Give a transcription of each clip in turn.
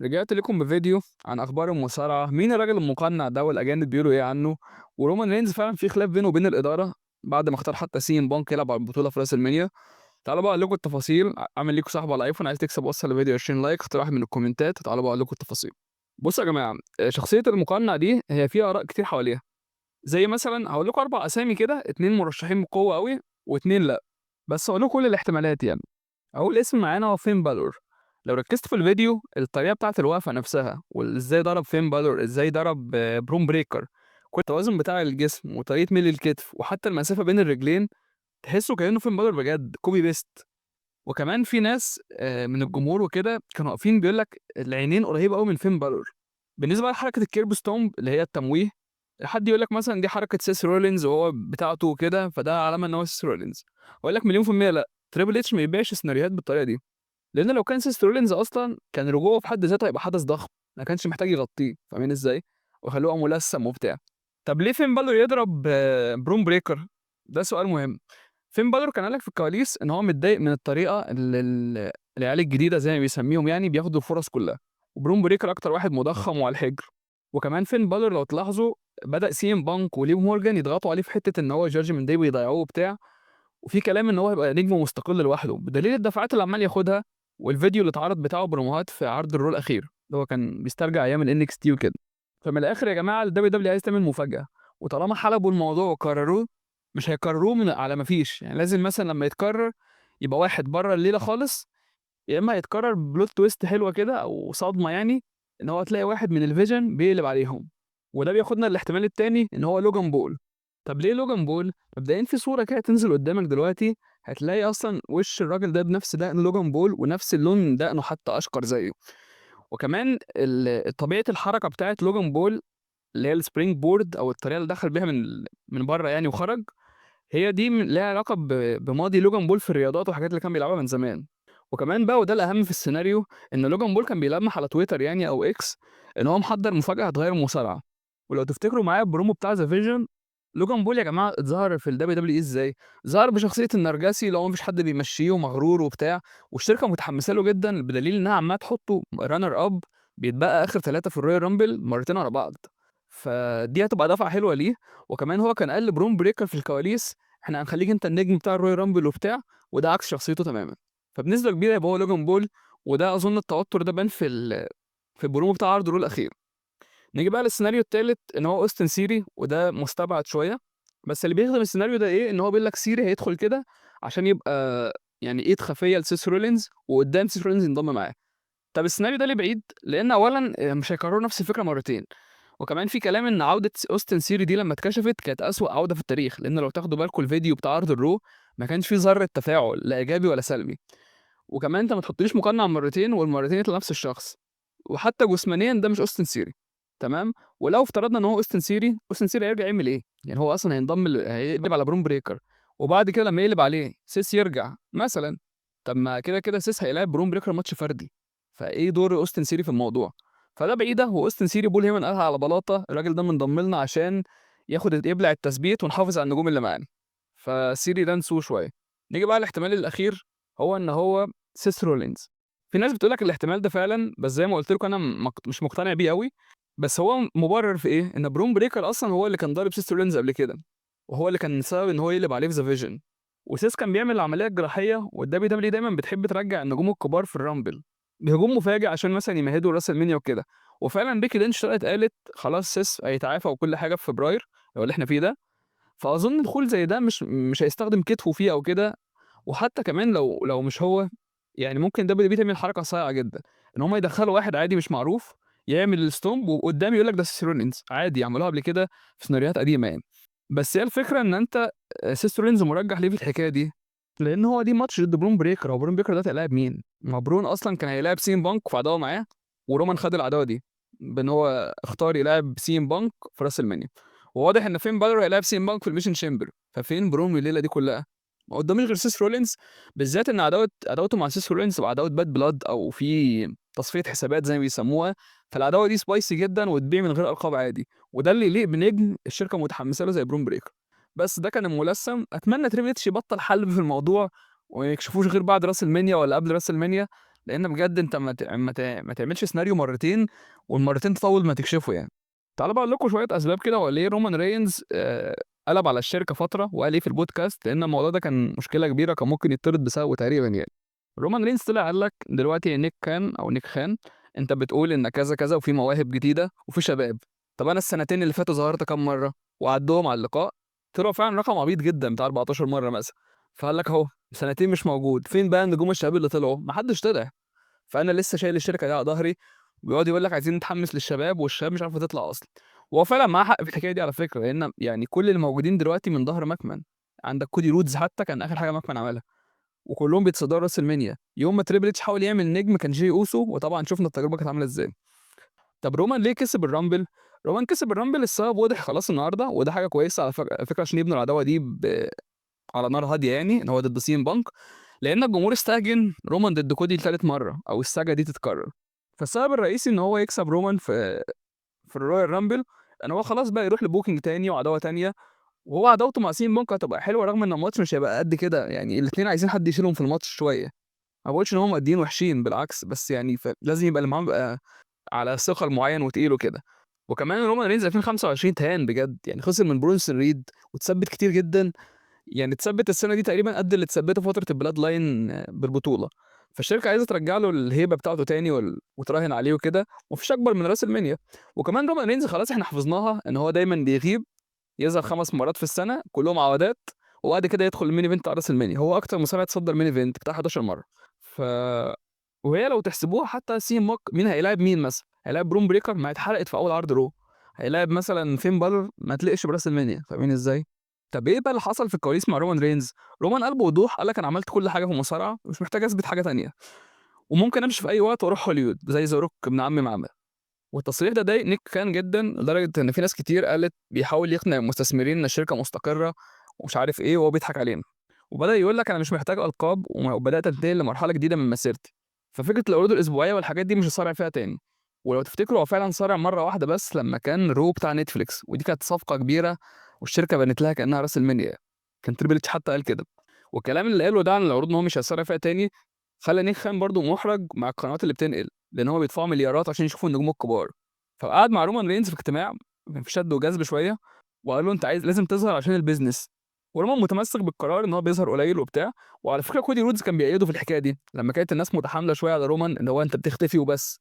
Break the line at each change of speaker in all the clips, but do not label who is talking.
رجعت لكم بفيديو عن اخبار المصارعه. مين الراجل المقنع ده والاجانب بيقولوا ايه عنه؟ ورومان رينز فعلا في خلاف بينه وبين الاداره بعد ما اختار حتى سي ام بانك يلعب على البطوله في راس المنيا. تعالوا بقى اقول لكم التفاصيل. عامل ليكم صاحب على الايفون عايز تكسب وصل الفيديو 20 لايك، اختار واحد من الكومنتات. تعالوا بقى اقول لكم التفاصيل. بصوا يا جماعه، شخصيه المقنع دي هي فيها اراء كتير حواليها. زي مثلا هقول لكم اربع اسامي كده، اتنين مرشحين بقوه قوي واتنين لا. بس هقول لكم كل الاحتمالات يعني. أول اسم معانا هو فين بالور. لو ركزت في الفيديو الطريقة بتاعة الوقفة نفسها وازاي ضرب فين بالور، ازاي ضرب بروم بريكر، كل التوازن بتاع الجسم وطريقة ميل الكتف وحتى المسافة بين الرجلين، تحسه كأنه فين بالور بجد كوبي بيست. وكمان في ناس من الجمهور وكده كانوا واقفين بيقول لك العينين قريبة قوي من فين بالور. بالنسبة لحركة الكيرب ستومب اللي هي التمويه، حد يقول لك مثلا دي حركة سيس رولينز وهو بتاعته وكده فده علامة ان هو سيس رولينز. اقول لك مليون في المية لا، تريبل اتش ما يبيعش سيناريوهات بالطريقة دي. لان لو كان سيس رولينز اصلا كان رجوعه في حد ذاته هيبقى حدث ضخم، ما كانش محتاج يغطيه، فاهمين ازاي؟ وخلوه ملثم وبتاع. طب ليه فين بالور يضرب بروم بريكر؟ ده سؤال مهم. فين بالور كان قالك في الكواليس ان هو متضايق من الطريقه اللي العيال الجديده زي ما بيسميهم يعني بياخدوا الفرص كلها، وبروم بريكر اكتر واحد مضخم وعلى الحجر. وكمان فين بالور لو تلاحظوا بدا سي ام بانك وليف مورجان يضغطوا عليه في حته ان هو جادجمنت داي ويضيعوه وبتاع. وفي كلام ان هو هيبقى نجم مستقل لوحده بدليل الدفعات اللي عمال ياخدها. والفيديو اللي اتعرض بتاعه بروموهات في عرض الرول الاخير اللي هو كان بيسترجع ايام الان اكس تي وكده. فمن الاخر يا جماعه الدبليو دبليو عايز تعمل مفاجاه، وطالما حلبوا الموضوع وكرروه مش هيكرروه من على ما فيش يعني. لازم مثلا لما يتكرر يبقى واحد بره الليله خالص، يا اما هيتكرر بلوت تويست حلوه كده او صدمه يعني، ان هو تلاقي واحد من الفيجن بيقلب عليهم. وده بياخدنا للاحتمال التاني ان هو لوجان بول. طب ليه لوجان بول؟ مبدئيا في صوره كده تنزل قدامك دلوقتي هتلاقي اصلا وش الراجل ده بنفس دقن لوجان بول ونفس اللون دقنه حتى اشقر زيه. وكمان طبيعه الحركه بتاعت لوجان بول اللي هي السبرينج بورد او الطريقه اللي دخل بيها من بره يعني وخرج، هي دي ليها علاقه بماضي لوجان بول في الرياضات والحاجات اللي كان بيلعبها من زمان. وكمان بقى وده الاهم في السيناريو، ان لوجان بول كان بيلمح على تويتر يعني او اكس ان هو محضر مفاجاه هتغير المصارعه. ولو تفتكروا معايا البرومو بتاع ذا فيجن، لوجان بول يا جماعه اتظهر في الدبليو دبليو اي ازاي؟ ظهر بشخصيه النرجسي اللي هو مفيش حد بيمشيه ومغرور وبتاع، والشركه متحمسه له جدا بدليل انها عماله تحطه رانر اب، بيتبقى اخر ثلاثه في الرويال رامبل مرتين ورا بعض. فدي هتبقى دفعه حلوه ليه. وكمان هو كان قال لبروم بريكر في الكواليس احنا هنخليك انت النجم بتاع الرويال رامبل وبتاع، وده عكس شخصيته تماما. فبنسبه كبيره يبقى هو لوجان بول. وده اظن التوتر ده بان في البرومو بتاع عرض الرول الاخير. نيجي بقى للسيناريو التالت ان هو اوستن سيري، وده مستبعد شويه. بس اللي بيخدم السيناريو ده ايه؟ ان هو بيقول لك سيري هيدخل كده عشان يبقى يعني ايد خفيه لسيس رولينز وقدام سيس رولينز ينضم معاه. طب السيناريو ده ليه بعيد؟ لان اولا مش هيكرروا نفس الفكره مرتين. وكمان في كلام ان عوده اوستن سيري دي لما اتكشفت كانت اسوأ عوده في التاريخ، لان لو تاخدوا بالكم الفيديو بتاع عرض الرو ما كانش فيه ذره تفاعل لا ايجابي ولا سلبي. وكمان انت ما تحطليش مقنع مرتين والمرتين يطلع نفس الشخص. وحتى جسمانيا ده مش اوستن سيري. تمام. ولو افترضنا ان هو اوستن سيري، اوستن سيري هيرجع يعمل ايه؟ يعني هو اصلا هيقلب على برون بريكر، وبعد كده لما يقلب عليه سيس يرجع مثلا. طب ما كده كده سيس هيلاعب برون بريكر ماتش فردي، فايه دور اوستن سيري في الموضوع؟ فده بعيده. واوستن سيري بول هيمن قالها على بلاطه الراجل ده منضم لنا عشان يبلع التثبيت ونحافظ على النجوم اللي معانا. فسيري ده نسوه شويه. نيجي بقى الاحتمال الاخير، هو ان هو سيس رولينز. في ناس بتقول لك الاحتمال ده فعلا، بس زي ما قلت لكم انا مش مقتنع بيه قوي. بس هو مبرر في ايه؟ ان برون بريكر اصلا هو اللي كان ضارب سيس رولينز قبل كده، وهو اللي كان سبب ان هو يقلب عليه في ذا فيجن. وسيس كان بيعمل العمليه الجراحيه، والدبليو دبليو دايما بتحب ترجع النجوم الكبار في الرامبل بهجوم مفاجئ عشان مثلا يمهدوا راس المنيا وكده. وفعلا بيكي لينش طلعت قالت خلاص سيس هيتعافى وكل حاجه في فبراير اللي احنا فيه ده. فاظن دخول زي ده مش هيستخدم كتفه فيه او كده. وحتى كمان لو مش هو، يعني ممكن WWE تعمل حركه صايعه جدا، ان هم يدخلوا واحد عادي مش معروف يعمل الستومب وقدام يقول لك ده سيس رولينز عادي، يعملوها قبل كده في سيناريوهات قديمه يعني. بس هي الفكره ان انت سيس رولينز مرجح ليه في الحكايه دي؟ لان هو دي ماتش ضد برون بريكر. هو برون بريكر ده هيلاعب مين؟ ما برون اصلا كان هيلاعب سين بانك في عداوه معاه، ورومان خد العداوه دي بان هو اختار يلاعب سين بانك في راس المنيا. وواضح ان فين بالور هيلاعب سين بانك في الميشن شامبر، ففين برون من الليله دي كلها؟ ما قداميش غير سيس رولينز. بالذات ان عداوته مع سيس رولينز تبقى عداوه باد بلاد او في تصفيه حسابات زي ما بيسموها. فالعداوه دي سبايسي جدا وتبيع من غير القاب عادي، وده اللي يليق بنجم الشركه متحمسه له زي برون بريكر. بس ده كان الملثم. اتمنى تريبل اتش يبطل حلب في الموضوع وما يكشفوش غير بعد راس المنيا ولا قبل راس المنيا، لان بجد انت ما تعملش سيناريو مرتين والمرتين تطول ما تكشفه يعني. تعالوا بقى اقول لكم شويه اسباب كده، هو ليه رومان رينز قلب على الشركه فتره وقال ايه في البودكاست، لان الموضوع ده كان مشكله كبيره كان ممكن يطرد بسببه تقريبا يعني. رومان رينز طلع قال لك دلوقتي نيك خان، انت بتقول ان كذا كذا وفي مواهب جديده وفي شباب. طب انا السنتين اللي فاتوا ظهرت كام مره وعدهم على اللقاء؟ طلعوا فعلا رقم عبيط جدا بتاع 14 مره مثلا. فقال لك اهو سنتين مش موجود، فين بقى النجوم الشباب اللي طلعوا؟ محدش طلع. فانا لسه شايل الشركه دي على ظهري، وبيقعد يقول لك عايزين نتحمس للشباب والشباب مش عارفه تطلع اصلا. وهو فعلا معاه حق في الحكايه دي على فكره، لان يعني كل اللي موجودين دلوقتي من ظهر مكمن. عندك كودي رودز حتى كان اخر حاجه مكمن عملها، وكلهم بيتصدروا راس المنيا. يوم ما تريبل اتش حاول يعمل نجم كان جي اوسو، وطبعا شفنا التجربه كانت عامله ازاي. طب رومان ليه كسب الرامبل؟ رومان كسب الرامبل السبب واضح خلاص النهارده، وده حاجه كويسه على فكره عشان يبنوا العداوه دي على نار هاديه، يعني ان هو ضد سين بانك. لان الجمهور استهجن رومان ضد كودي لثالث مره، او الساجه دي تتكرر. فالسبب الرئيسي ان هو يكسب رومان في الرويال رامبل ان هو خلاص بقى يروح لبوكينج تاني وعداوه تانيه. وهو عداوته مع سين بانك هتبقى حلوه، رغم ان الماتش مش هيبقى قد كده، يعني الاثنين عايزين حد يشيلهم في الماتش شويه. ما بقولش ان هم ماديين وحشين، بالعكس، بس يعني لازم يبقى اللي معاهم بقى على ثقل معين وتقيل وكده. وكمان رومان رينز 2025 تهان بجد، يعني خسر من برونسون ريد وتثبت كتير جدا. يعني اتثبت السنه دي تقريبا قد اللي اتثبته فتره البلاد لاين بالبطوله. فالشركه عايزه ترجع له الهيبه بتاعته تاني وتراهن عليه وكده، ومفيش اكبر من راس المنيا. وكمان رومان رينز خلاص احنا حفظناها ان هو دايما بيغيب، يظهر 5 مرات في السنه كلهم عودات، وبعد كده يدخل المين ايفنت على راس المنيا. هو اكتر مصارع تصدر مين ايفنت بتاع 11 مره. ف وهي لو تحسبوها حتى سي ام ماك، مين هيلاعب مين مثلا؟ هيلاعب برون بريكر ما اتحرقت في اول عرض رو، هيلاعب مثلا فين بالر ما تلقش براس المنيا، فاهمين ازاي؟ طب ايه بقى اللي حصل في الكواليس مع رومان رينز؟ رومان قال بوضوح، قال لك انا عملت كل حاجه في المصارعه ومش محتاج اثبت حاجه تانية، وممكن امشي في اي وقت واروح هوليوود زي ذا روك ابن عمي ما عمل. والتصريح ده ضايق نيك كان جدا، لدرجه ان في ناس كتير قالت بيحاول يقنع المستثمرين ان الشركه مستقره ومش عارف ايه، وهو بيضحك علينا. وبدا يقول لك انا مش محتاج القاب، وبدات انتقل لمرحله جديده من مسيرتي. ففكره العروض الاسبوعيه والحاجات دي مش هصارع فيها تاني. ولو تفتكروا هو فعلا صارع مره واحده بس لما كان رو بتاع نتفليكس، ودي كانت صفقه كبيره والشركه بنت لها كانها راس المنيا. كان تريبل اتش حتى قال كده. والكلام اللي قاله ده عن العروض ان هو مش هيصارع فيها تاني خلى نيك خان برضه محرج مع القنوات اللي بتنقل، لان هو بيدفعوا مليارات عشان يشوفوا النجوم الكبار. فقعد مع رومان رينز في اجتماع كان في شد وجذب شويه، وقال له انت لازم تظهر عشان البيزنس. ورومان متمسك بالقرار ان هو بيظهر قليل وبتاع. وعلى فكره كودي رودز كان بيأيده في الحكايه دي لما كانت الناس متحامله شويه على رومان ان هو انت بتختفي وبس.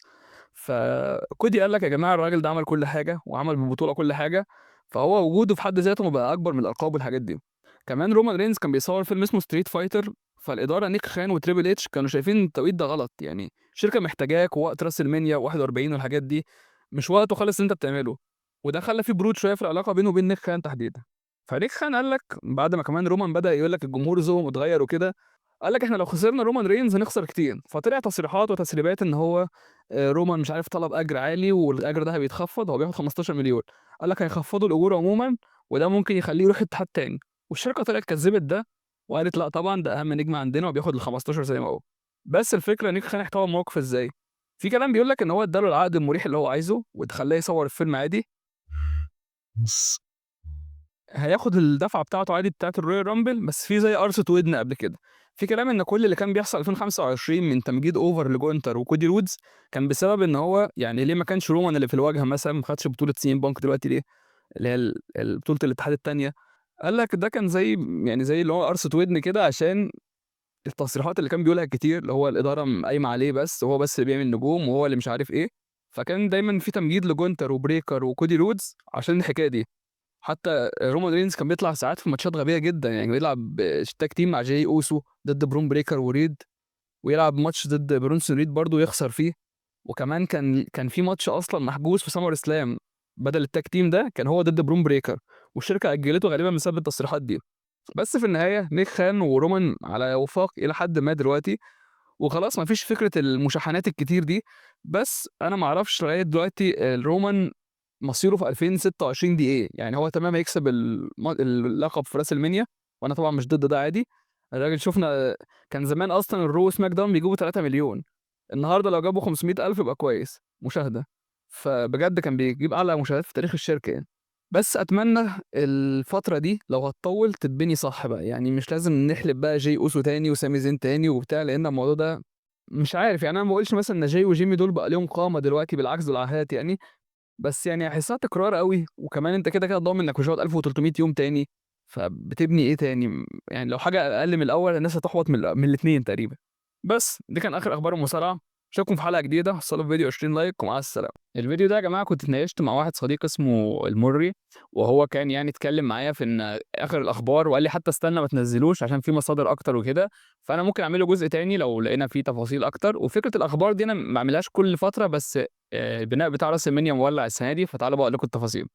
فكودي قال لك يا جماعه الراجل ده عمل كل حاجه وعمل بالبطوله كل حاجه، فهو وجوده في حد ذاته بقى اكبر من الالقاب والحاجات دي. كمان رومان رينز كان بيصور فيلم اسمه ستريت فايتر، فالاداره نيك خان وتريبل اتش كانوا شايفين التوقيت ده غلط، يعني شركه محتاجاك وقت راس المنيا 41 والحاجات دي، مش وقته خالص اللي انت بتعمله. وده خلى في برود شويه في العلاقه بينه وبين نيك خان تحديدا. فنيك خان قال لك بعد ما كمان رومان بدا يقول لك الجمهور ذوقه متغير وكده، قال لك احنا لو خسرنا رومان رينز هنخسر كتير. فطلع تصريحات وتسريبات ان هو رومان مش عارف طلب اجر عالي والاجر ده بيتخفض، هو بياخد 15 مليون. قال لك هيخفضوا الاجور عموما، وده ممكن يخليه يروح اتحاد تاني. والشركه طلعت كذبت ده، وقالت لا طبعا ده اهم نجم عندنا وبياخد ال 15 زي ما هو. بس الفكره نيك خان احتوى الموقف ازاي؟ في كلام بيقول لك ان هو اداله العقد المريح اللي هو عايزه وتخلاه يصور الفيلم عادي، بس هياخد الدفعه بتاعته عادي بتاعت الرويال رامبل، بس في زي قرصه ودن قبل كده. في كلام ان كل اللي كان بيحصل 2025 من تمجيد اوفر لجونتر وكودي رودز كان بسبب ان هو يعني ليه ما كانش رومان اللي في الواجهه مثلا، ما خدش بطوله سين بانك دلوقتي ليه، اللي هي بطوله الاتحاد التانيه. قال لك ده كان زي يعني زي اللي هو قرصه ودن كده، عشان التصريحات اللي كان بيقولها كتير اللي هو الاداره قايمه عليه بس، وهو بس اللي بيعمل نجوم وهو اللي مش عارف ايه. فكان دايما في تمجيد لجونتر وبريكر وكودي رودز عشان الحكايه دي. حتى رومان رينز كان بيطلع ساعات في ماتشات غبيه جدا، يعني بيلعب تاج تيم مع جاي اوسو ضد برون بريكر وريد، ويلعب ماتش ضد برونسون ريد برضه يخسر فيه. وكمان كان في ماتش اصلا محجوز في سمر اسلام بدل التاج تيم ده، كان هو ضد برون بريكر، والشركه اجلته غالبا بسبب التصريحات دي. بس في النهايه نيك خان ورومان على وفاق الى حد ما دلوقتي، وخلاص ما فيش فكره المشاحنات الكتير دي. بس انا ما اعرفش لغايه دلوقتي رومان مصيره في 2026 دي ايه، يعني هو تمام هيكسب اللقب في راس المنيا، وانا طبعا مش ضد ده عادي. الراجل شفنا كان زمان اصلا الرو سماك داون بيجيبوا 3 مليون، النهارده لو جابوا 500 الف يبقى كويس مشاهده. فبجد كان بيجيب اعلى مشاهدات في تاريخ الشركه يعني. بس اتمنى الفتره دي لو هتطول تتبني صح بقى، يعني مش لازم نحلب بقى جي اوسو تاني وسامي زين تاني وبتاع، لان الموضوع ده مش عارف يعني أنا ما باقولش مثلًا إن جاي وجيمي دول بقى ليهم قامة دلوقتي بالعكس دول عاهات يعني، بس يعني هاحسّها تكرار أوي، وكمان أنت كده ضامن إنك مش هتقعد 1300 يوم تاني، فبتبني إيه تاني؟ يعني لو حاجة أقل من الأول الناس هتحبط من الاتنين تقريبًا. بس دي كان آخر أخبار المصارعة، أشوفكم في حلقة جديدة، وصّلوا الفيديو 20 لايك ومع السلامة. الفيديو ده يا جماعة كنت اتناقشت مع واحد صديقي اسمه المُرّي، وهو كان يعني اتكلّم معايا في إن آخر الأخبار وقال لي حتى استنى ما تنزّلوش عشان في مصادر أكتر وكده، فأنا ممكن أعمل له جزء تاني لو لقينا فيه تفاصيل أكتر، وفكرة الأخبار دي أنا ما باعملهاش كل فترة بس البناء بتاع راس المنيا مولّع السنة دي، فتعالوا بقى أقول لكم التفاصيل.